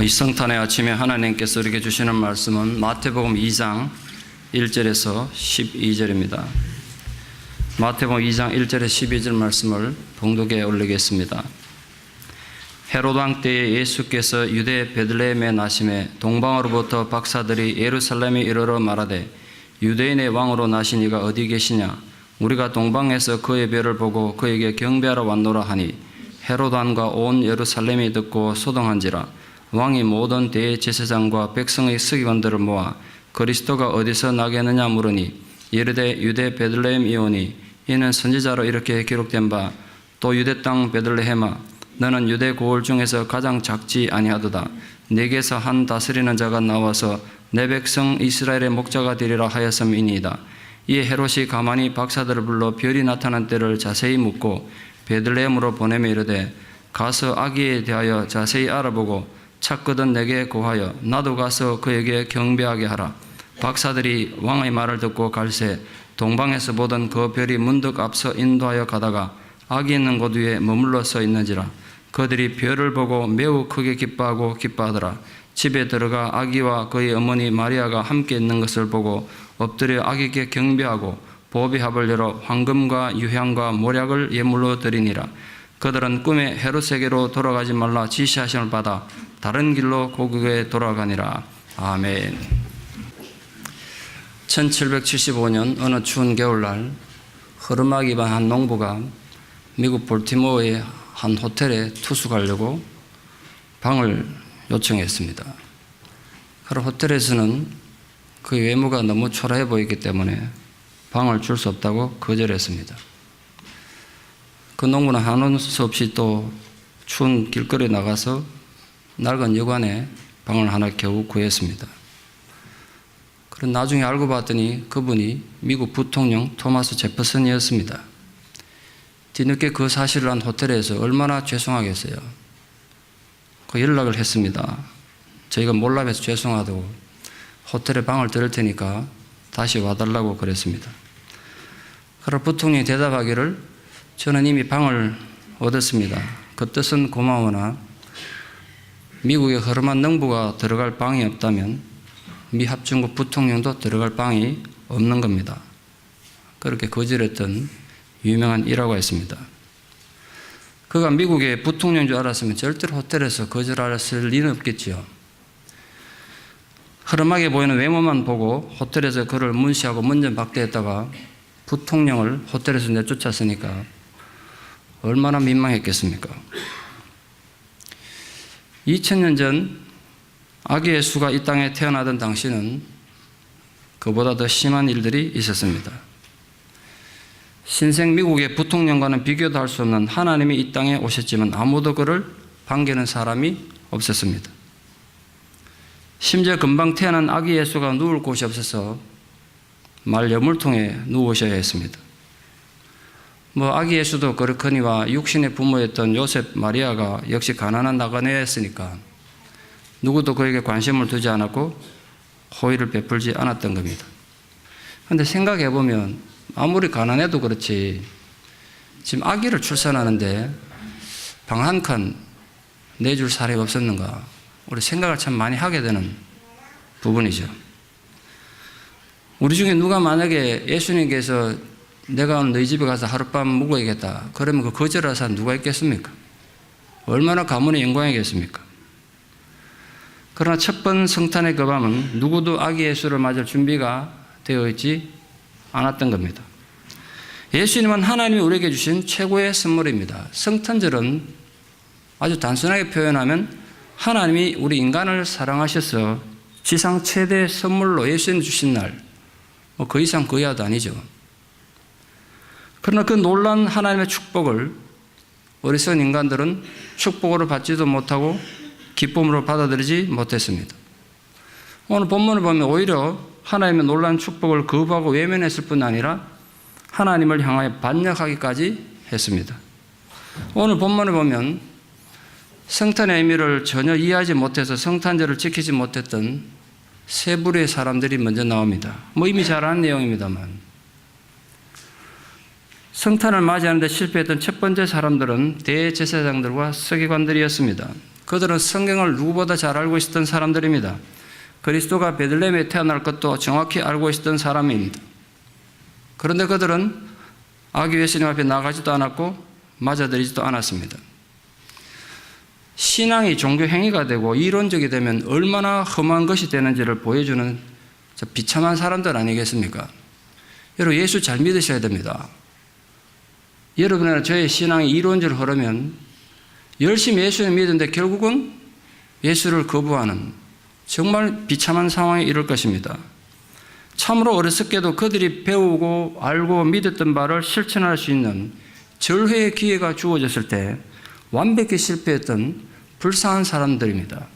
이 성탄의 아침에 하나님께서 우리에게 주시는 말씀은 마태복음 2장 1절에서 12절입니다. 마태복음 2장 1절에서 12절 말씀을 봉독에 올리겠습니다. 헤롯 왕 때에 예수께서 유대 베들레헴에 나심에 동방으로부터 박사들이 예루살렘에 이르러 말하되 유대인의 왕으로 나신 이가 어디 계시냐? 우리가 동방에서 그의 별을 보고 그에게 경배하러 왔노라 하니 헤롯 왕과 온 예루살렘이 듣고 소동한지라. 왕이 모든 대제사장과 백성의 서기관들을 모아 그리스도가 어디서 나겠느냐 물으니 이르되 유대 베들레헴이오니 이는 선지자로 이렇게 기록된 바 또 유대 땅 베들레헴아 너는 유대 고을 중에서 가장 작지 아니하도다. 네게서 한 다스리는 자가 나와서 내 백성 이스라엘의 목자가 되리라 하였음이니이다. 이에 헤롯이 가만히 박사들을 불러 별이 나타난 때를 자세히 묻고 베들레헴으로 보내며 이르되 가서 아기에 대하여 자세히 알아보고 찾거든 내게 고하여 나도 가서 그에게 경배하게 하라. 박사들이 왕의 말을 듣고 갈새 동방에서 보던 그 별이 문득 앞서 인도하여 가다가 아기 있는 곳 위에 머물러 서 있는지라. 그들이 별을 보고 매우 크게 기뻐하고 기뻐하더라. 집에 들어가 아기와 그의 어머니 마리아가 함께 있는 것을 보고 엎드려 아기께 경배하고 보배합을 열어 황금과 유향과 모략을 예물로 드리니라. 그들은 꿈에 헤롯에게로 돌아가지 말라 지시하심을 받아 다른 길로 고국에 돌아가니라. 아멘. 1775년 어느 추운 겨울날 흐르마기 반 한 농부가 미국 볼티모어의 한 호텔에 투숙하려고 방을 요청했습니다. 그럼 호텔에서는 그 외모가 너무 초라해 보이기 때문에 방을 줄 수 없다고 거절했습니다. 그 농부는 하는 수 없이 또 추운 길거리에 나가서 낡은 여관에 방을 하나 겨우 구했습니다. 그런 나중에 알고 봤더니 그분이 미국 부통령 토마스 제퍼슨이었습니다. 뒤늦게 그 사실을 한 호텔에서 얼마나 죄송하겠어요. 그 연락을 했습니다. 저희가 몰라서 죄송하다고 호텔에 방을 드릴 테니까 다시 와달라고 그랬습니다. 그러나 부통령이 대답하기를 저는 이미 방을 얻었습니다. 그 뜻은 고마우나 미국의 허름한 농부가 들어갈 방이 없다면 미 합중국 부통령도 들어갈 방이 없는 겁니다. 그렇게 거절했던 유명한 일화가 있습니다. 그가 미국의 부통령인 줄 알았으면 절대로 호텔에서 거절했을 리는 없겠지요. 흐름하게 보이는 외모만 보고 호텔에서 그를 문시하고 문전박대했다가 부통령을 호텔에서 내쫓았으니까 얼마나 민망했겠습니까? 2000년 전 아기 예수가 이 땅에 태어나던 당시는 그보다 더 심한 일들이 있었습니다. 신생 미국의 부통령과는 비교도 할 수 없는 하나님이 이 땅에 오셨지만 아무도 그를 반기는 사람이 없었습니다. 심지어 금방 태어난 아기 예수가 누울 곳이 없어서 말여물통에 누우셔야 했습니다. 아기 예수도 그렇거니와 육신의 부모였던 요셉, 마리아가 역시 가난한 나그네였으니까 누구도 그에게 관심을 두지 않았고 호의를 베풀지 않았던 겁니다. 그런데 생각해 보면 아무리 가난해도 그렇지 지금 아기를 출산하는데 방 한 칸 내줄 사람이 없었는가? 우리 생각을 참 많이 하게 되는 부분이죠. 우리 중에 누가 만약에 예수님께서 내가 오늘 너희 집에 가서 하룻밤 묵어야겠다 그러면 그 거절할 사람 누가 있겠습니까? 얼마나 가문의 영광이겠습니까? 그러나 첫 번 성탄의 그 밤은 누구도 아기 예수를 맞을 준비가 되어 있지 않았던 겁니다. 예수님은 하나님이 우리에게 주신 최고의 선물입니다. 성탄절은 아주 단순하게 표현하면 하나님이 우리 인간을 사랑하셔서 지상 최대 선물로 예수님 주신 날, 그 이상 그 이하도 아니죠. 그러나 그 놀라운 하나님의 축복을 어리석은 인간들은 축복으로 받지도 못하고 기쁨으로 받아들이지 못했습니다. 오늘 본문을 보면 오히려 하나님의 놀라운 축복을 거부하고 외면했을 뿐 아니라 하나님을 향하여 반역하기까지 했습니다. 오늘 본문을 보면 성탄의 의미를 전혀 이해하지 못해서 성탄절을 지키지 못했던 세 부류의 사람들이 먼저 나옵니다. 이미 잘 아는 내용입니다만 성탄을 맞이하는 데 실패했던 첫 번째 사람들은 대제사장들과 서기관들이었습니다. 그들은 성경을 누구보다 잘 알고 있었던 사람들입니다. 그리스도가 베들레헴에 태어날 것도 정확히 알고 있었던 사람입니다. 그런데 그들은 아기 예수님 앞에 나가지도 않았고 맞아들이지도 않았습니다. 신앙이 종교 행위가 되고 이론적이 되면 얼마나 험한 것이 되는지를 보여주는 비참한 사람들 아니겠습니까? 여러분, 예수 잘 믿으셔야 됩니다. 여러분이나 저의 신앙이 이론적으로 흐르면 열심히 예수를 믿는데 결국은 예수를 거부하는 정말 비참한 상황에 이를 것입니다. 참으로 어리석게도 그들이 배우고 알고 믿었던 바를 실천할 수 있는 절회의 기회가 주어졌을 때 완벽히 실패했던 불쌍한 사람들입니다.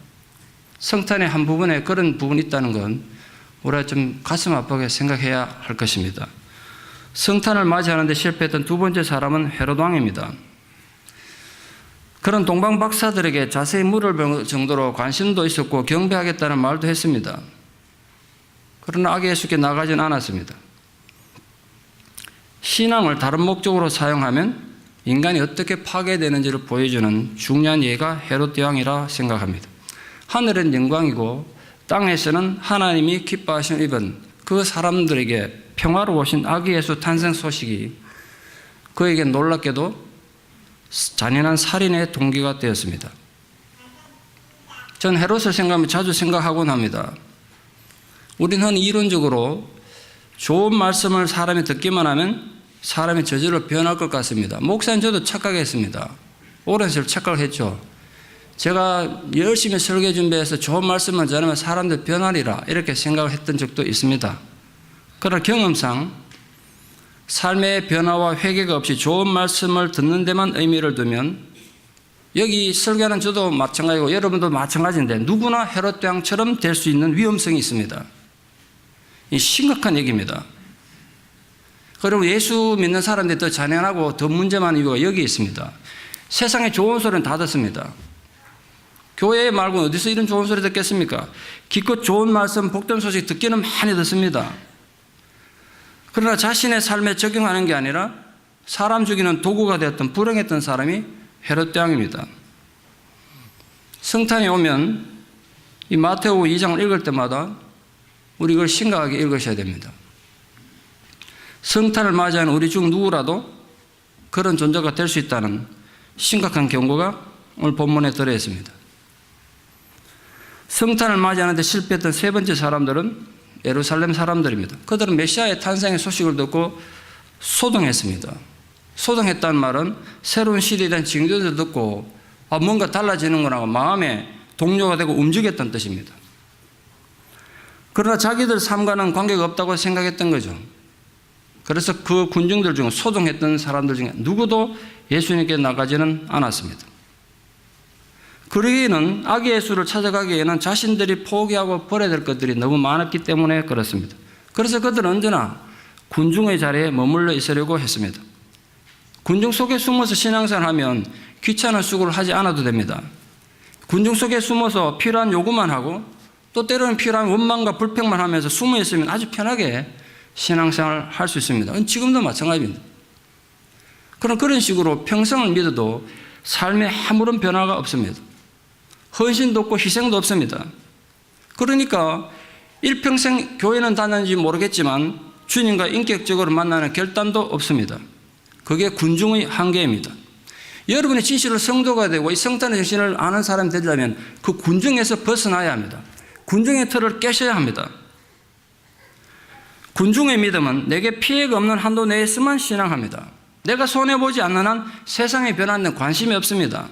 성탄의 한 부분에 그런 부분이 있다는 건 우리가 좀 가슴 아프게 생각해야 할 것입니다. 성탄을 맞이하는데 실패했던 두 번째 사람은 헤롯 왕입니다. 그런 동방 박사들에게 자세히 물을 정도로 관심도 있었고 경배하겠다는 말도 했습니다. 그러나 아기 예수께 나가지는 않았습니다. 신앙을 다른 목적으로 사용하면 인간이 어떻게 파괴되는지를 보여주는 중요한 예가 헤롯 왕이라 생각합니다. 하늘은 영광이고 땅에서는 하나님이 기뻐하신 입은 그 사람들에게 평화로우신 아기 예수 탄생 소식이 그에게 놀랍게도 잔인한 살인의 동기가 되었습니다. 전 헤롯을 생각하면 자주 생각하곤 합니다. 우리는 흔히 이론적으로 좋은 말씀을 사람이 듣기만 하면 사람이 저절로 변할 것 같습니다. 목사님 저도 착각했습니다. 오랜 세월 착각했죠. 제가 열심히 설교 준비해서 좋은 말씀만 전하면 사람들 변하리라 이렇게 생각을 했던 적도 있습니다. 그러나 경험상 삶의 변화와 회개가 없이 좋은 말씀을 듣는 데만 의미를 두면 여기 설교하는 저도 마찬가지고 여러분도 마찬가지인데 누구나 헤롯 왕처럼 될 수 있는 위험성이 있습니다. 이 심각한 얘기입니다. 그리고 예수 믿는 사람들이 더 잔인하고 더 문제 많은 이유가 여기 있습니다. 세상에 좋은 소리는 다 듣습니다. 교회 말고 어디서 이런 좋은 소리 듣겠습니까? 기껏 좋은 말씀, 복된 소식 듣기는 많이 듣습니다. 그러나 자신의 삶에 적용하는 게 아니라 사람 죽이는 도구가 되었던 불행했던 사람이 헤롯 왕입니다. 성탄이 오면 이 마태복음 2장을 읽을 때마다 우리 이걸 심각하게 읽으셔야 됩니다. 성탄을 맞이하는 우리 중 누구라도 그런 존재가 될 수 있다는 심각한 경고가 오늘 본문에 들어있습니다. 성탄을 맞이하는데 실패했던 세 번째 사람들은 예루살렘 사람들입니다. 그들은 메시아의 탄생의 소식을 듣고 소동했습니다. 소동했다는 말은 새로운 시대에 대한 징조를 듣고 뭔가 달라지는구나 마음에 동요가 되고 움직였다는 뜻입니다. 그러나 자기들 삶과는 관계가 없다고 생각했던 거죠. 그래서 그 군중들 중 소동했던 사람들 중에 누구도 예수님께 나가지는 않았습니다. 그러기에는 아기 예수를 찾아가기에는 자신들이 포기하고 버려야 될 것들이 너무 많았기 때문에 그렇습니다. 그래서 그들은 언제나 군중의 자리에 머물러 있으려고 했습니다. 군중 속에 숨어서 신앙생활을 하면 귀찮은 수고를 하지 않아도 됩니다. 군중 속에 숨어서 필요한 요구만 하고 또 때로는 필요한 원망과 불평만 하면서 숨어 있으면 아주 편하게 신앙생활을 할 수 있습니다. 지금도 마찬가지입니다. 그런 식으로 평생을 믿어도 삶에 아무런 변화가 없습니다. 헌신도 없고 희생도 없습니다. 그러니까 일평생 교회는 다녔는지 모르겠지만 주님과 인격적으로 만나는 결단도 없습니다. 그게 군중의 한계입니다. 여러분이 진실로 성도가 되고 이 성탄의 정신을 아는 사람이 되려면 그 군중에서 벗어나야 합니다. 군중의 틀을 깨셔야 합니다. 군중의 믿음은 내게 피해가 없는 한도 내에서만 신앙합니다. 내가 손해보지 않는 한 세상의 변화는 데 관심이 없습니다.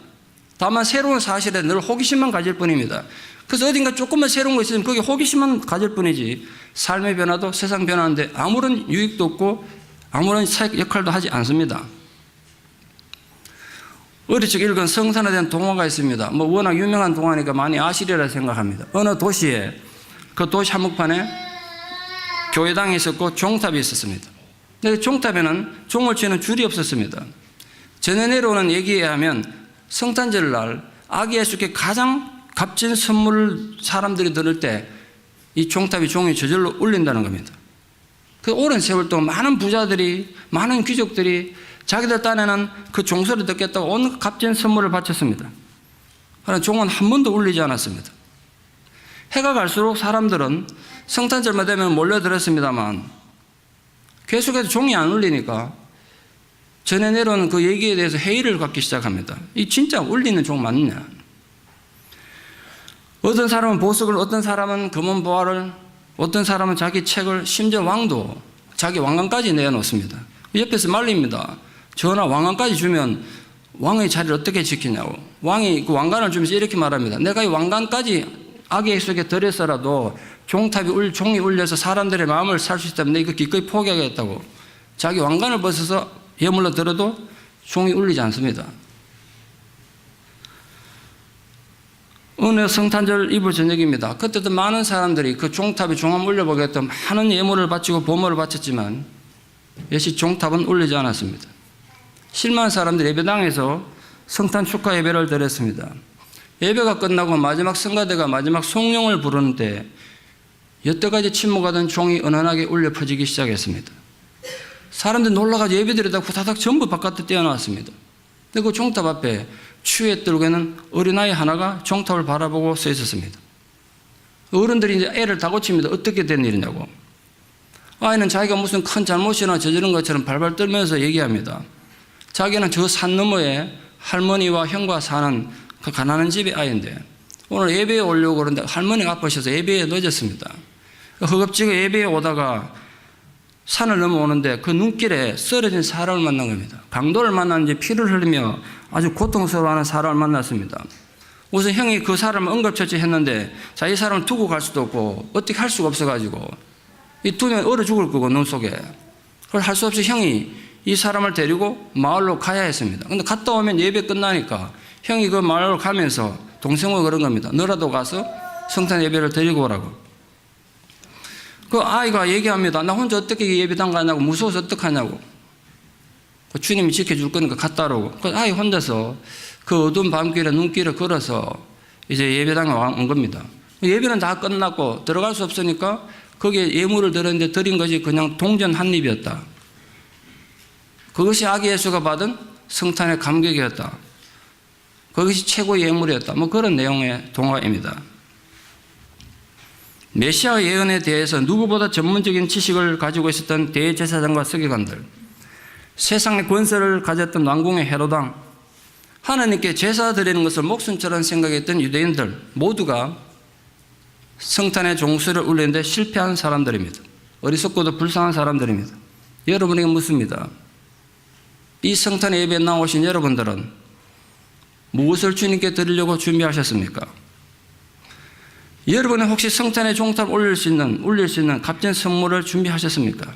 다만 새로운 사실에 늘 호기심만 가질 뿐입니다. 그래서 어딘가 조금만 새로운 거 있으면 거기에 호기심만 가질 뿐이지 삶의 변화도 세상 변화인데 아무런 유익도 없고 아무런 사역 역할도 하지 않습니다. 어릴 적 읽은 성산에 대한 동화가 있습니다. 워낙 유명한 동화니까 많이 아시리라 생각합니다. 어느 도시에 그 도시 한복판에 교회당이 있었고 종탑이 있었습니다. 근데 종탑에는 종을 치는 줄이 없었습니다. 전해 내려오는 얘기에 하면 성탄절 날 아기 예수께 가장 값진 선물을 사람들이 들을 때 이 종탑이 종이 저절로 울린다는 겁니다. 그 오랜 세월 동안 많은 부자들이 많은 귀족들이 자기들 딴에는 그 종소리 듣겠다고 온 값진 선물을 바쳤습니다. 하는 종은 한 번도 울리지 않았습니다. 해가 갈수록 사람들은 성탄절만 되면 몰려들었습니다만 계속해서 종이 안 울리니까 전에 내려온 그 얘기에 대해서 회의를 갖기 시작합니다. 이 진짜 울리는 종 맞느냐? 어떤 사람은 보석을, 어떤 사람은 금은 보화를, 어떤 사람은 자기 책을, 심지어 왕도 자기 왕관까지 내어놓습니다. 옆에서 말립니다. 전하 왕관까지 주면 왕의 자리를 어떻게 지키냐고. 왕이 그 왕관을 주면서 이렇게 말합니다. 내가 이 왕관까지 악의 속에 들여서라도 종이 울려서 사람들의 마음을 살 수 있다면 내가 이거 기꺼이 포기하겠다고. 자기 왕관을 벗어서 예물로 들어도 종이 울리지 않습니다. 어느 성탄절 이브 저녁입니다. 그때도 많은 사람들이 그 종탑에 종함 울려보겠다 많은 예물을 바치고 보물을 바쳤지만 역시 종탑은 울리지 않았습니다. 실망한 사람들이 예배당에서 성탄 축하 예배를 드렸습니다. 예배가 끝나고 마지막 성가대가 마지막 송룡을 부르는데 여태까지 침묵하던 종이 은은하게 울려 퍼지기 시작했습니다. 사람들이 놀라가지고 예배드리다가 후다닥 전부 바깥에 뛰어나왔습니다. 근데 그 종탑 앞에 추위에 떨고는 어린아이 하나가 종탑을 바라보고 서 있었습니다. 어른들이 이제 애를 다 고칩니다. 어떻게 된 일이냐고. 아이는 자기가 무슨 큰 잘못이나 저지른 것처럼 발발 떨면서 얘기합니다. 자기는 저 산 너머에 할머니와 형과 사는 그 가난한 집의 아이인데 오늘 예배에 오려고 그러는데 할머니가 아프셔서 예배에 늦었습니다. 허겁지겁 예배에 오다가 산을 넘어오는데 그 눈길에 쓰러진 사람을 만난 겁니다. 강도를 만났는지 피를 흘리며 아주 고통스러워하는 사람을 만났습니다. 우선 형이 그 사람을 응급처치했는데 이 사람을 두고 갈 수도 없고 어떻게 할 수가 없어가지고 이 두면 얼어 죽을 거고 눈 속에. 그걸 할 수 없이 형이 이 사람을 데리고 마을로 가야 했습니다. 근데 갔다 오면 예배 끝나니까 형이 그 마을로 가면서 동생을 그런 겁니다. 너라도 가서 성탄 예배를 드리고 오라고. 그 아이가 얘기합니다. 나 혼자 어떻게 예배당 가냐고, 무서워서 어떡하냐고. 그 주님이 지켜줄 거니까 갔다 오라고. 그 아이 혼자서 그 어두운 밤길에 눈길을 걸어서 이제 예배당에 온 겁니다. 예배는 다 끝났고 들어갈 수 없으니까 거기에 예물을 드렸는데 드린 것이 그냥 동전 한 입이었다. 그것이 아기 예수가 받은 성탄의 감격이었다. 그것이 최고의 예물이었다. 뭐 그런 내용의 동화입니다. 메시아 예언에 대해서 누구보다 전문적인 지식을 가지고 있었던 대제사장과 서기관들, 세상의 권세를 가졌던 왕궁의 헤롯 왕, 하나님께 제사 드리는 것을 목숨처럼 생각했던 유대인들 모두가 성탄의 종소리를 울리는데 실패한 사람들입니다. 어리석고도 불쌍한 사람들입니다. 여러분에게 묻습니다. 이 성탄 예배에 나오신 여러분들은 무엇을 주님께 드리려고 준비하셨습니까? 여러분은 혹시 성탄의 종탑 올릴 수 있는 값진 선물을 준비하셨습니까?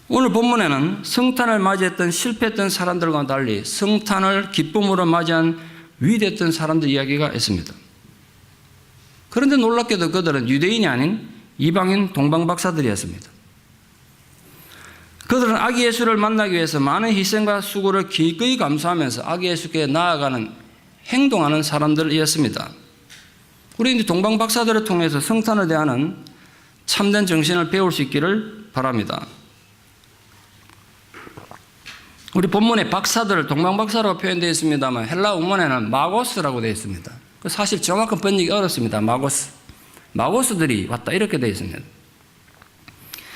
오늘 본문에는 성탄을 맞이했던 실패했던 사람들과 달리 성탄을 기쁨으로 맞이한 위대했던 사람들 이야기가 있습니다. 그런데 놀랍게도 그들은 유대인이 아닌 이방인 동방박사들이었습니다. 그들은 아기 예수를 만나기 위해서 많은 희생과 수고를 기꺼이 감수하면서 아기 예수께 나아가는 행동하는 사람들이었습니다. 우리 이제 동방박사들을 통해서 성탄을 대하는 참된 정신을 배울 수 있기를 바랍니다. 우리 본문에 박사들, 동방박사라고 표현되어 있습니다만 헬라 원문에는 마고스라고 되어 있습니다. 사실 정확한 번역이 어렵습니다. 마고스들이 왔다 이렇게 되어 있습니다.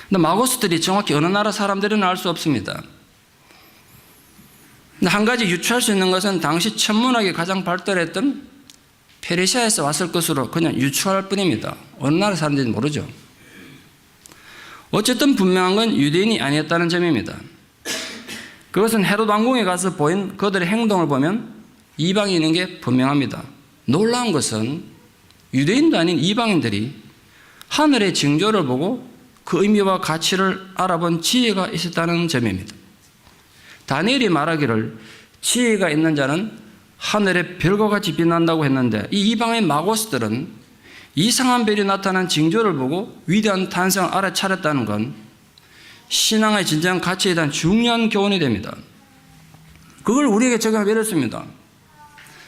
근데 마고스들이 정확히 어느 나라 사람들은 알 수 없습니다. 근데 한 가지 유추할 수 있는 것은 당시 천문학이 가장 발달했던 페르시아에서 왔을 것으로 그냥 유추할 뿐입니다. 어느 나라 사람들인지 모르죠. 어쨌든 분명한 건 유대인이 아니었다는 점입니다. 그것은 헤롯 왕궁에 가서 보인 그들의 행동을 보면 이방인인 게 분명합니다. 놀라운 것은 유대인도 아닌 이방인들이 하늘의 징조를 보고 그 의미와 가치를 알아본 지혜가 있었다는 점입니다. 다니엘이 말하기를 지혜가 있는 자는 하늘의 별과 같이 빛난다고 했는데 이 이방의 마고스들은 이상한 별이 나타난 징조를 보고 위대한 탄생을 알아차렸다는 건 신앙의 진정한 가치에 대한 중요한 교훈이 됩니다. 그걸 우리에게 적용하면 이렇습니다.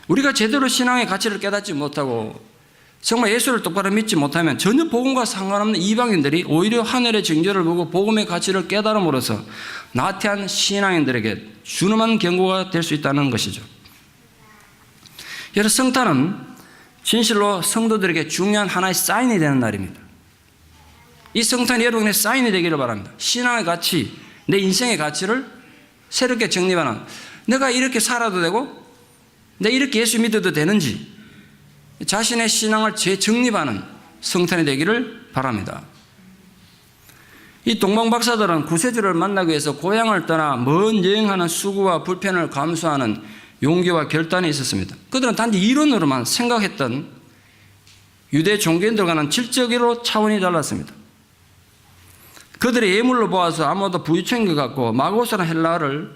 우리가 제대로 신앙의 가치를 깨닫지 못하고 정말 예수를 똑바로 믿지 못하면 전혀 복음과 상관없는 이방인들이 오히려 하늘의 징조를 보고 복음의 가치를 깨달음으로써 나태한 신앙인들에게 준엄한 경고가 될 수 있다는 것이죠. 여러분, 성탄은 진실로 성도들에게 중요한 하나의 사인이 되는 날입니다. 이 성탄이 여러분의 사인이 되기를 바랍니다. 신앙의 가치, 내 인생의 가치를 새롭게 정립하는, 내가 이렇게 살아도 되고 내가 이렇게 예수 믿어도 되는지 자신의 신앙을 재정립하는 성탄이 되기를 바랍니다. 이 동방박사들은 구세주를 만나기 위해서 고향을 떠나 먼 여행하는 수고와 불편을 감수하는 용기와 결단이 있었습니다. 그들은 단지 이론으로만 생각했던 유대 종교인들과는 질적으로 차원이 달랐습니다. 그들의 예물로 보아서 아무도 부유층인 것 같고 마고스나 헬라어를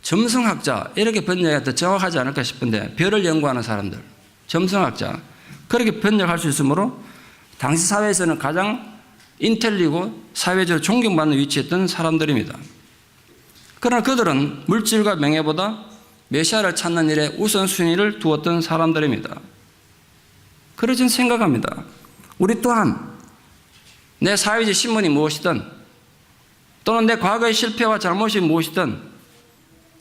점성학자 이렇게 번역해야 더 정확하지 않을까 싶은데, 별을 연구하는 사람들, 점성학자 그렇게 번역할 수 있으므로 당시 사회에서는 가장 인텔리고 사회적으로 존경받는 위치에 있던 사람들입니다. 그러나 그들은 물질과 명예보다 메시아를 찾는 일에 우선순위를 두었던 사람들입니다. 그래서 저는 생각합니다. 우리 또한 내 사회적 신분이 무엇이든 또는 내 과거의 실패와 잘못이 무엇이든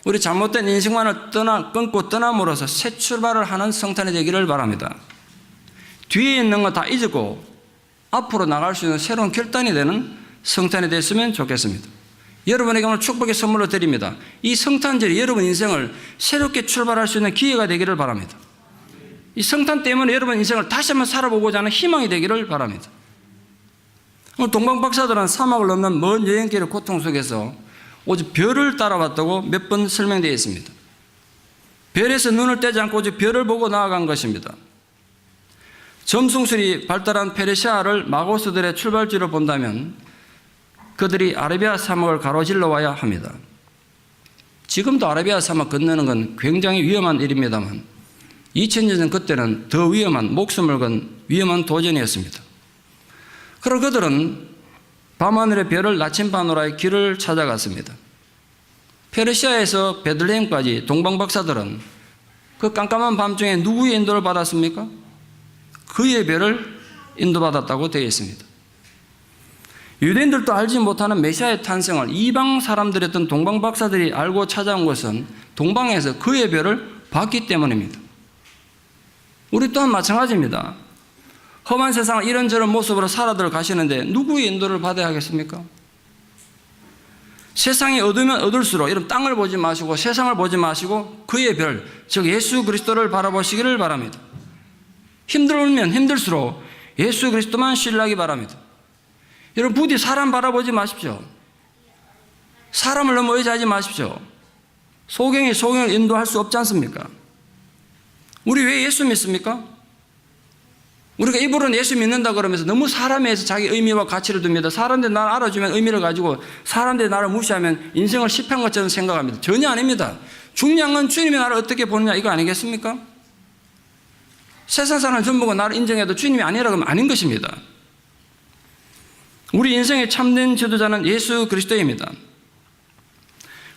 우리 잘못된 인생관을 끊고 떠남으로써 새 출발을 하는 성탄이 되기를 바랍니다. 뒤에 있는 거 다 잊고 앞으로 나갈 수 있는 새로운 결단이 되는 성탄이 됐으면 좋겠습니다. 여러분에게 오늘 축복의 선물로 드립니다. 이 성탄절이 여러분 인생을 새롭게 출발할 수 있는 기회가 되기를 바랍니다. 이 성탄 때문에 여러분 인생을 다시 한번 살아보고자 하는 희망이 되기를 바랍니다. 오늘 동방박사들은 사막을 넘는 먼 여행길의 고통 속에서 오직 별을 따라왔다고 몇 번 설명되어 있습니다. 별에서 눈을 떼지 않고 오직 별을 보고 나아간 것입니다. 점성술이 발달한 페르시아를 마고스들의 출발지로 본다면 그들이 아라비아 사막을 가로질러 와야 합니다. 지금도 아라비아 사막 건너는 건 굉장히 위험한 일입니다만 2000년 전 그때는 더 위험한, 목숨을 건 위험한 도전이었습니다. 그리고 그들은 밤하늘의 별을 나침반으로의 길을 찾아갔습니다. 페르시아에서 베들레헴까지 동방박사들은 그 깜깜한 밤중에 누구의 인도를 받았습니까? 그의 별을 인도받았다고 되어 있습니다. 유대인들도 알지 못하는 메시아의 탄생을 이방 사람들이었던 동방박사들이 알고 찾아온 것은 동방에서 그의 별을 봤기 때문입니다. 우리 또한 마찬가지입니다. 험한 세상을 이런저런 모습으로 살아들 가시는데 누구의 인도를 받아야 하겠습니까? 세상이 어두우면 어둘수록 여러분 땅을 보지 마시고 세상을 보지 마시고 그의 별, 즉 예수 그리스도를 바라보시기를 바랍니다. 힘들면 힘들수록 예수 그리스도만 신뢰하기 바랍니다. 여러분 부디 사람 바라보지 마십시오. 사람을 너무 의지하지 마십시오. 소경이 소경을 인도할 수 없지 않습니까? 우리 왜 예수 믿습니까? 우리가 입으로는 예수 믿는다 그러면서 너무 사람에 의해서 자기 의미와 가치를 둡니다. 사람들이 나를 알아주면 의미를 가지고 사람들이 나를 무시하면 인생을 실패한 것처럼 생각합니다. 전혀 아닙니다. 중요한 건 주님이 나를 어떻게 보느냐 이거 아니겠습니까? 세상 사람 전부가 나를 인정해도 주님이 아니라고 하면 아닌 것입니다. 우리 인생의 참된 지도자는 예수 그리스도입니다.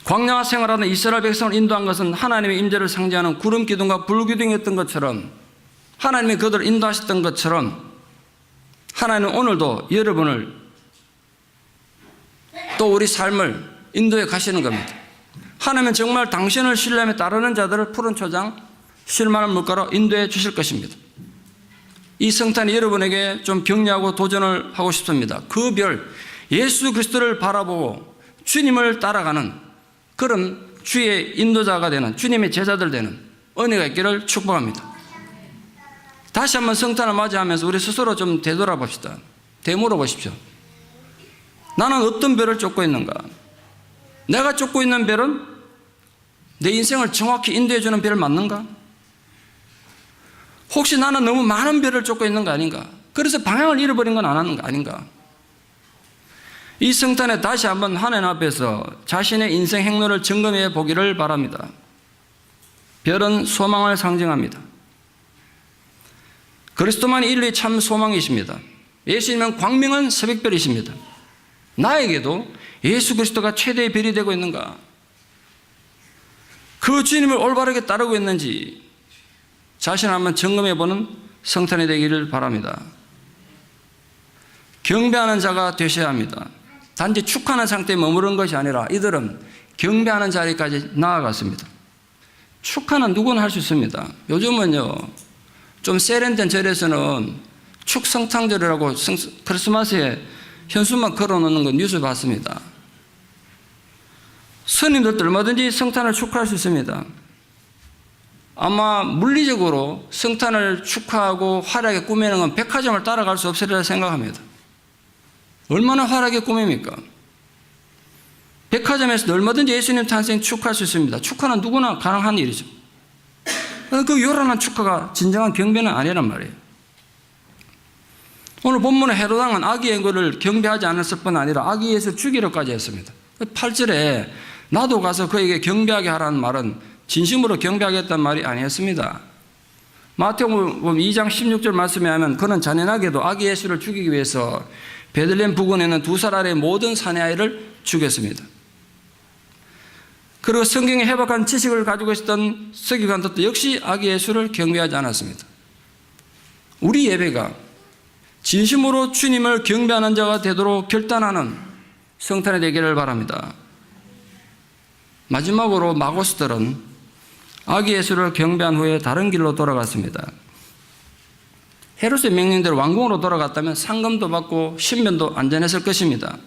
광야 생활하는 이스라엘 백성을 인도한 것은 하나님의 임재를 상징하는 구름 기둥과 불 기둥이었던 것처럼 하나님이 그들을 인도하셨던 것처럼 하나님은 오늘도 여러분을 또 우리 삶을 인도해 가시는 겁니다. 하나님은 정말 당신을 신뢰하며 따르는 자들을 푸른 초장 쉴만한 물가로 인도해 주실 것입니다. 이 성탄이 여러분에게 좀 격려하고 도전을 하고 싶습니다. 그 별 예수 그리스도를 바라보고 주님을 따라가는 그런 주의 인도자가 되는 주님의 제자들 되는 은혜가 있기를 축복합니다. 다시 한번 성탄을 맞이하면서 우리 스스로 좀 되돌아봅시다. 되물어보십시오. 나는 어떤 별을 쫓고 있는가? 내가 쫓고 있는 별은 내 인생을 정확히 인도해주는 별 맞는가? 혹시 나는 너무 많은 별을 쫓고 있는 거 아닌가? 그래서 방향을 잃어버린 건 안 하는 거 아닌가? 이 성탄에 다시 한번 하나님 앞에서 자신의 인생 행로를 점검해 보기를 바랍니다. 별은 소망을 상징합니다. 그리스도만이 인류의 참 소망이십니다. 예수님은 광명한 새벽별이십니다. 나에게도 예수 그리스도가 최대의 별이 되고 있는가? 그 주님을 올바르게 따르고 있는지 자신을 한번 점검해보는 성탄이 되기를 바랍니다. 경배하는 자가 되셔야 합니다. 단지 축하하는 상태에 머무른 것이 아니라 이들은 경배하는 자리까지 나아갔습니다. 축하는 누구나 할 수 있습니다. 요즘은요, 좀 세련된 절에서는 축성탄절이라고 크리스마스에 현수막 걸어놓는 거 뉴스 봤습니다. 스님들도 얼마든지 성탄을 축하할 수 있습니다. 아마 물리적으로 성탄을 축하하고 화려하게 꾸미는 건 백화점을 따라갈 수 없으리라 생각합니다. 얼마나 화려하게 꾸밉니까? 백화점에서도 얼마든지 예수님 탄생 축하할 수 있습니다. 축하는 누구나 가능한 일이죠. 그 요란한 축하가 진정한 경배는 아니란 말이에요. 오늘 본문의 헤롯 왕은 아기 예수를 경배하지 않았을 뿐 아니라 아기 예수 죽이려까지 했습니다. 8절에 나도 가서 그에게 경배하게 하라는 말은 진심으로 경배하겠다는 말이 아니었습니다. 마태복음 2장 16절 말씀에 하면 그는 잔인하게도 아기 예수를 죽이기 위해서 베들레헴 부근에 있는 2살 아래의 모든 사내 아이를 죽였습니다. 그리고 성경의 해박한 지식을 가지고 있었던 서기관들도 역시 아기 예수를 경배하지 않았습니다. 우리 예배가 진심으로 주님을 경배하는 자가 되도록 결단하는 성탄이 되기를 바랍니다. 마지막으로 마고스들은 아기 예수를 경배한 후에 다른 길로 돌아갔습니다. 헤롯의 명령대로 왕궁으로 돌아갔다면 상금도 받고 신변도 안전했을 것입니다.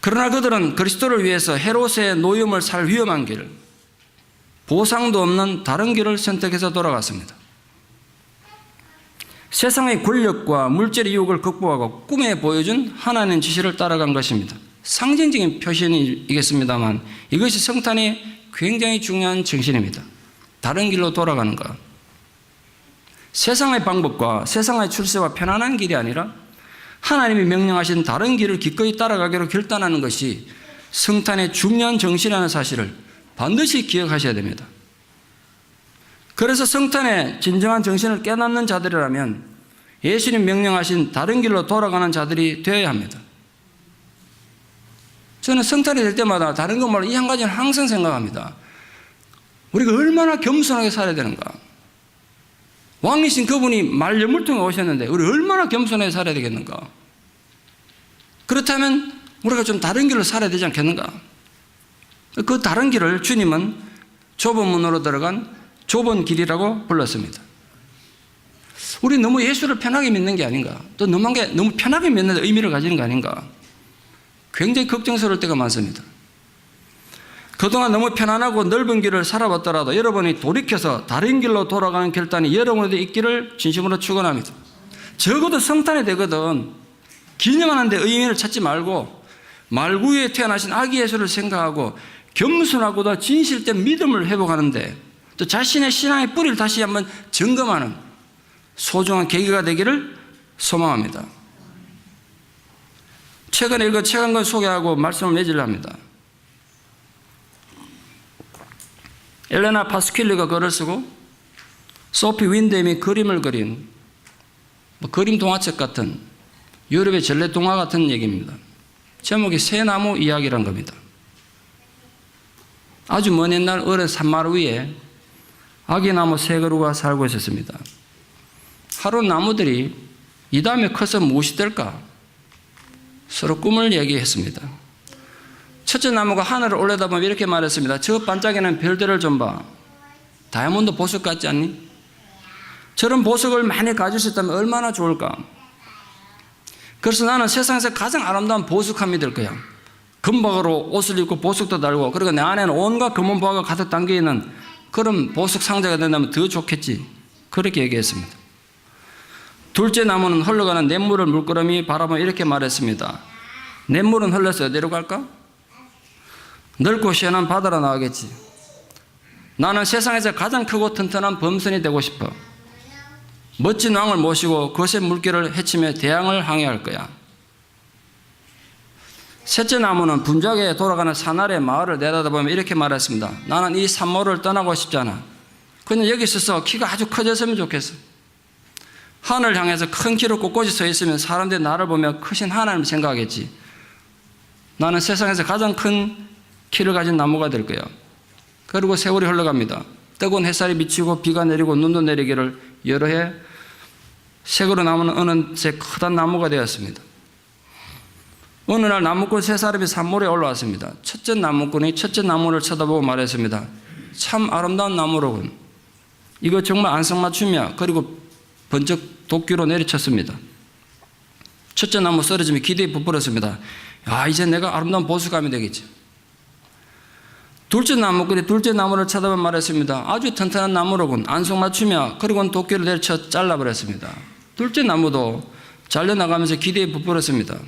그러나 그들은 그리스도를 위해서 헤롯의 노임을 살 위험한 길, 보상도 없는 다른 길을 선택해서 돌아갔습니다. 세상의 권력과 물질의 유혹을 극복하고 꿈에 보여준 하나님의 지시를 따라간 것입니다. 상징적인 표현이겠습니다만 이것이 성탄의 굉장히 중요한 정신입니다. 다른 길로 돌아가는 것. 세상의 방법과 세상의 출세와 편안한 길이 아니라 하나님이 명령하신 다른 길을 기꺼이 따라가기로 결단하는 것이 성탄의 중요한 정신이라는 사실을 반드시 기억하셔야 됩니다. 그래서 성탄의 진정한 정신을 깨닫는 자들이라면 예수님 명령하신 다른 길로 돌아가는 자들이 되어야 합니다. 저는 성탄이 될 때마다 다른 것 말로 이 한 가지는 항상 생각합니다. 우리가 얼마나 겸손하게 살아야 되는가. 왕이신 그분이 말여물통에 오셨는데 우리 얼마나 겸손하게 살아야 되겠는가. 그렇다면 우리가 좀 다른 길로 살아야 되지 않겠는가. 그 다른 길을 주님은 좁은 문으로 들어간 좁은 길이라고 불렀습니다. 우리 너무 예수를 편하게 믿는 게 아닌가. 또 너무 편하게 믿는 데 의미를 가지는 거 아닌가. 굉장히 걱정스러울 때가 많습니다. 그동안 너무 편안하고 넓은 길을 살아봤더라도 여러분이 돌이켜서 다른 길로 돌아가는 결단이 여러분에게 있기를 진심으로 축원합니다. 적어도 성탄이 되거든 기념하는 데 의미를 찾지 말고 말구유에 태어나신 아기 예수를 생각하고 겸손하고도 진실된 믿음을 회복하는데 또 자신의 신앙의 뿌리를 다시 한번 점검하는 소중한 계기가 되기를 소망합니다. 최근에 읽은 책 한 권 소개하고 말씀을 맺으려 합니다. 엘레나 파스퀼리가 글을 쓰고 소피 윈뎀이 그림을 그린 그림 동화책 같은 유럽의 전래 동화 같은 얘기입니다. 제목이 새나무 이야기란 겁니다. 아주 먼 옛날 어른 산마루 위에 아기 나무 세 그루가 살고 있었습니다. 하루 나무들이 이 다음에 커서 무엇이 될까? 서로 꿈을 얘기했습니다. 첫째 나무가 하늘을 올려다보면 이렇게 말했습니다. 저 반짝이는 별들을 좀 봐. 다이아몬드 보석 같지 않니? 저런 보석을 많이 가질 수 있다면 얼마나 좋을까? 그래서 나는 세상에서 가장 아름다운 보석함이 될 거야. 금박으로 옷을 입고 보석도 달고 그리고 내 안에는 온갖 금은보화가 가득 담겨있는 그런 보석 상자가 된다면 더 좋겠지. 그렇게 얘기했습니다. 둘째 나무는 흘러가는 냇물을 물끄러미 바라보며 이렇게 말했습니다. 냇물은 흘러서 어디로 갈까? 넓고 시원한 바다로 나가겠지. 나는 세상에서 가장 크고 튼튼한 범선이 되고 싶어. 멋진 왕을 모시고 거센 물결을 헤치며 대양을 항해할 거야. 셋째 나무는 분주하게 돌아가는 산 아래 마을을 내려다보며 이렇게 말했습니다. 나는 이 산모를 떠나고 싶지 않아. 그냥 여기 있어서 키가 아주 커졌으면 좋겠어. 하늘 향해서 큰 키로 꼿꼿이 서 있으면 사람들이 나를 보며 크신 하나님을 생각하겠지. 나는 세상에서 가장 큰 키를 가진 나무가 될 거야. 그리고 세월이 흘러갑니다. 뜨거운 햇살이 비치고 비가 내리고 눈도 내리기를 여러 해 색으로 나무는 어느새 커다란 나무가 되었습니다. 어느 날 나무꾼 세 사람이 산모에 올라왔습니다. 첫째 나무꾼이 첫째 나무를 쳐다보고 말했습니다. 참 아름다운 나무로군. 이거 정말 안성맞춤이야. 그리고 번쩍 도끼로 내리쳤습니다. 첫째 나무 쓰러지며 기대에 부풀었습니다. 이제 내가 아름다운 보수감이 되겠지. 둘째 나무꾼이 둘째 나무를 쳐다보며 말했습니다. 아주 튼튼한 나무로군. 안성맞춤이야. 그리고는 도끼를 내리쳐 잘라버렸습니다. 둘째 나무도 잘려나가면서 기대에 부풀었습니다.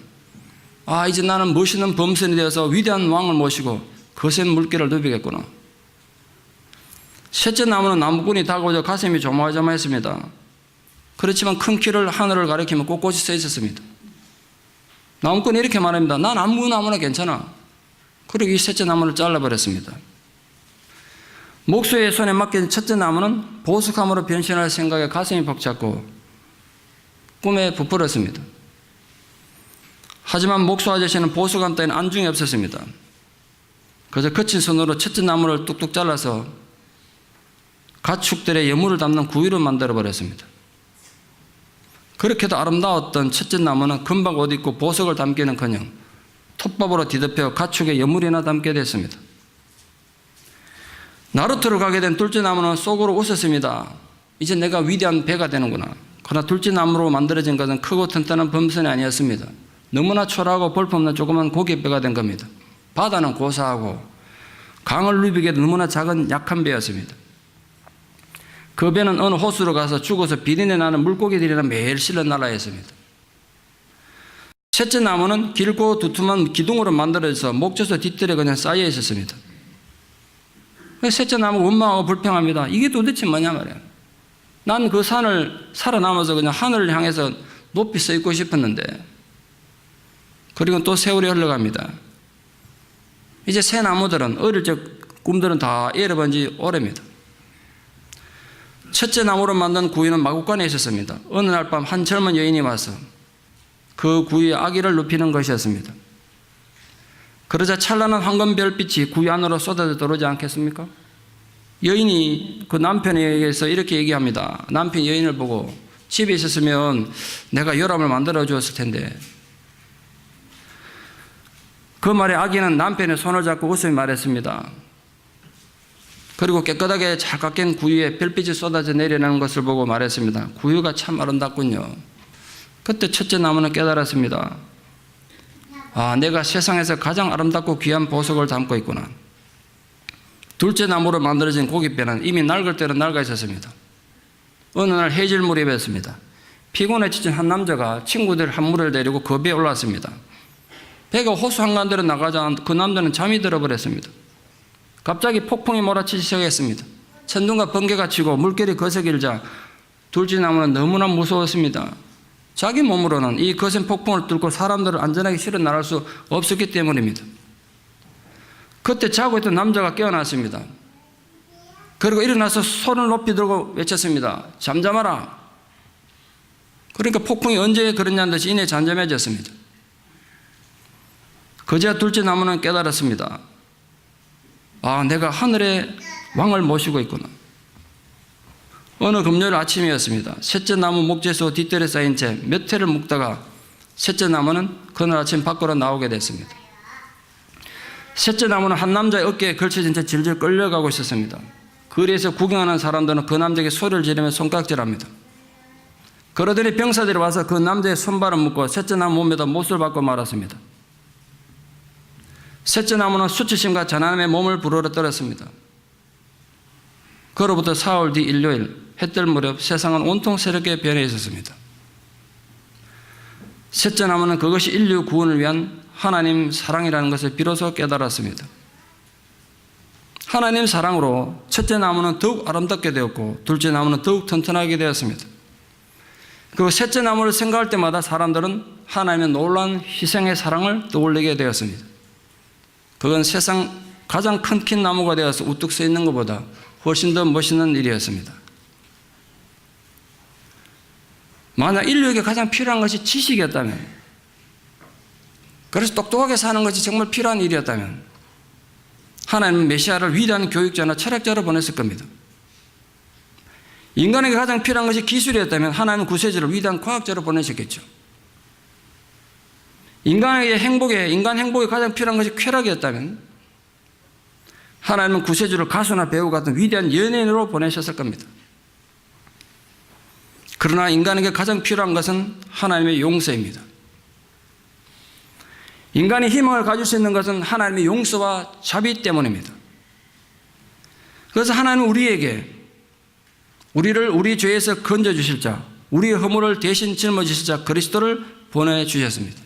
이제 나는 멋있는 범선이 되어서 위대한 왕을 모시고 거센 물결을 누비겠구나. 셋째 나무는 나무꾼이 다가오자 가슴이 조마조마했습니다. 그렇지만 큰 키를 하늘을 가리키며 꼿꼿이 서 있었습니다. 나무꾼이 이렇게 말합니다. 난 아무 나무나 괜찮아. 그리고 이 셋째 나무를 잘라버렸습니다. 목수의 손에 맡긴 첫째 나무는 보석함으로 변신할 생각에 가슴이 벅찼고 꿈에 부풀었습니다. 하지만 목수 아저씨는 보석함 따위는 안중에 없었습니다. 그저 거친 손으로 첫째 나무를 뚝뚝 잘라서 가축들의 여물을 담는 구유로 만들어버렸습니다. 그렇게도 아름다웠던 첫째 나무는 금방 옷 입고 보석을 담기는커녕 톱밥으로 뒤덮여 가축의 여물이나 담게 됐습니다. 나루토를 가게 된 둘째 나무는 속으로 웃었습니다. 이제 내가 위대한 배가 되는구나. 그러나 둘째 나무로 만들어진 것은 크고 튼튼한 범선이 아니었습니다. 너무나 초라하고 볼품없는 조그만 고깃배가 된 겁니다. 바다는 고사하고 강을 누비기에도 너무나 작은 약한 배였습니다. 그 배는 어느 호수로 가서 죽어서 비린내 나는 물고기들이나 매일 실려 날아야 했습니다. 셋째 나무는 길고 두툼한 기둥으로 만들어져서 목젖의 뒷뜰에 그냥 쌓여 있었습니다. 셋째 나무가 원망하고 불평합니다. 이게 도대체 뭐냐 말이야. 난 그 산을 살아남아서 그냥 하늘을 향해서 높이 서 있고 싶었는데. 그리고 또 세월이 흘러갑니다. 이제 새 나무들은 어릴 적 꿈들은 다 잃어본 지 오래입니다. 첫째 나무로 만든 구유는 마구간에 있었습니다. 어느 날 밤 한 젊은 여인이 와서 그 구유에 아기를 눕히는 것이었습니다. 그러자 찬란한 황금 별빛이 구유 안으로 쏟아져 들어오지 않겠습니까? 여인이 그 남편에게서 이렇게 얘기합니다. 남편이 여인을 보고 집에 있었으면 내가 요람을 만들어 주었을 텐데. 그 말에 아기는 남편의 손을 잡고 웃으며 말했습니다. 그리고 깨끗하게 잘 깎인 구유에 별빛이 쏟아져 내려가는 것을 보고 말했습니다. 구유가 참 아름답군요. 그때 첫째 나무는 깨달았습니다. 내가 세상에서 가장 아름답고 귀한 보석을 담고 있구나. 둘째 나무로 만들어진 고깃배는 이미 낡을 때는 낡아 있었습니다. 어느 날 해질 무렵이었습니다. 피곤에 지친 한 남자가 친구들 한 무리를 데리고 그 배에 올랐습니다. 배가 호수 한가운데로 나가자 그 남자는 잠이 들어버렸습니다. 갑자기 폭풍이 몰아치기 시작했습니다. 천둥과 번개가 치고 물결이 거세길자 둘째 나무는 너무나 무서웠습니다. 자기 몸으로는 이 거센 폭풍을 뚫고 사람들을 안전하게 실어 나갈 수 없었기 때문입니다. 그때 자고 있던 남자가 깨어났습니다. 그리고 일어나서 손을 높이 들고 외쳤습니다. 잠잠하라. 그러니까 폭풍이 언제 그랬냐는 듯이 이내 잠잠해졌습니다. 그제야 둘째 나무는 깨달았습니다. 내가 하늘의 왕을 모시고 있구나. 어느 금요일 아침이었습니다. 셋째 나무 목재수 뒷뜰에 쌓인 채 몇 해를 묵다가 셋째 나무는 그날 아침 밖으로 나오게 됐습니다. 셋째 나무는 한 남자의 어깨에 걸쳐진 채 질질 끌려가고 있었습니다. 거리에서 구경하는 사람들은 그 남자에게 소리를 지르며 손깍질합니다. 그러더니 병사들이 와서 그 남자의 손발을 묶고 셋째 나무 몸에다 못을 박고 말았습니다. 셋째 나무는 수치심과 자난함에 몸을 부르러 떨었습니다. 그로부터 4월 뒤 일요일 해뜰 무렵 세상은 온통 새롭게 변해 있었습니다. 셋째 나무는 그것이 인류 구원을 위한 하나님 사랑이라는 것을 비로소 깨달았습니다. 하나님 사랑으로 첫째 나무는 더욱 아름답게 되었고 둘째 나무는 더욱 튼튼하게 되었습니다. 그리고 셋째 나무를 생각할 때마다 사람들은 하나님의 놀라운 희생의 사랑을 떠올리게 되었습니다. 그건 세상 가장 큰 긴 나무가 되어서 우뚝 서 있는 것보다 훨씬 더 멋있는 일이었습니다. 만약 인류에게 가장 필요한 것이 지식이었다면, 그래서 똑똑하게 사는 것이 정말 필요한 일이었다면 하나님은 메시아를 위대한 교육자나 철학자로 보냈을 겁니다. 인간에게 가장 필요한 것이 기술이었다면 하나님은 구세주를 위대한 과학자로 보내셨겠죠. 인간 행복에 가장 필요한 것이 쾌락이었다면 하나님은 구세주를 가수나 배우 같은 위대한 연예인으로 보내셨을 겁니다. 그러나 인간에게 가장 필요한 것은 하나님의 용서입니다. 인간이 희망을 가질 수 있는 것은 하나님의 용서와 자비 때문입니다. 그래서 하나님은 우리를 우리 죄에서 건져주실 자, 우리의 허물을 대신 짊어지실 자 그리스도를 보내주셨습니다.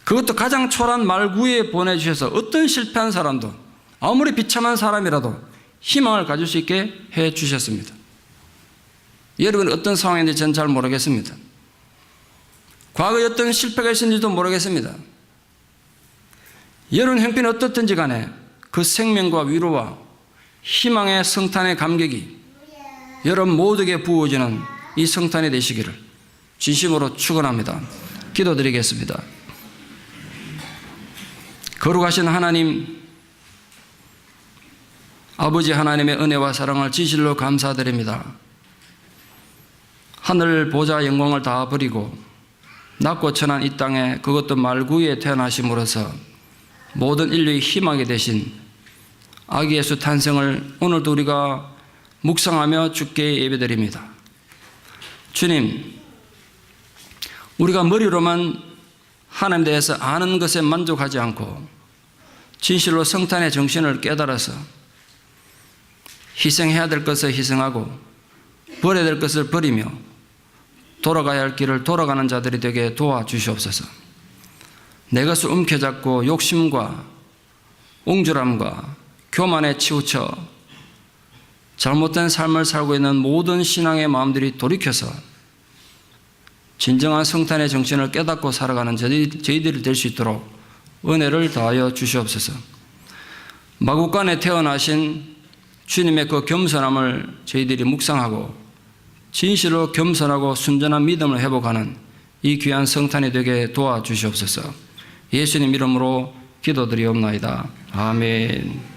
그것도 가장 초라한 말구에 보내주셔서 어떤 실패한 사람도 아무리 비참한 사람이라도 희망을 가질 수 있게 해주셨습니다. 여러분 어떤 상황인지 저는 잘 모르겠습니다. 과거에 어떤 실패가 있었는지도 모르겠습니다. 여러분 형편이 어떻든지 간에 그 생명과 위로와 희망의 성탄의 감격이 여러분 모두에게 부어지는 이 성탄이 되시기를 진심으로 축원합니다. 기도드리겠습니다. 거룩하신 하나님, 아버지 하나님의 은혜와 사랑을 진실로 감사드립니다. 하늘 보좌 영광을 다 버리고 낮고 천한 이 땅에 그것도 말구에 태어나심으로써 모든 인류의 희망이 되신 아기 예수 탄생을 오늘도 우리가 묵상하며 주께 예배드립니다. 주님, 우리가 머리로만 하나님에 대해서 아는 것에 만족하지 않고 진실로 성탄의 정신을 깨달아서 희생해야 될 것을 희생하고 버려야 될 것을 버리며 돌아가야 할 길을 돌아가는 자들이 되게 도와주시옵소서. 내 것을 움켜잡고 욕심과 옹졸함과 교만에 치우쳐 잘못된 삶을 살고 있는 모든 신앙의 마음들이 돌이켜서 진정한 성탄의 정신을 깨닫고 살아가는 저희들이 될 수 있도록 은혜를 다하여 주시옵소서. 마국간에 태어나신 주님의 그 겸손함을 저희들이 묵상하고 진실로 겸손하고 순전한 믿음을 회복하는 이 귀한 성탄이 되게 도와주시옵소서. 예수님 이름으로 기도드리옵나이다. 아멘.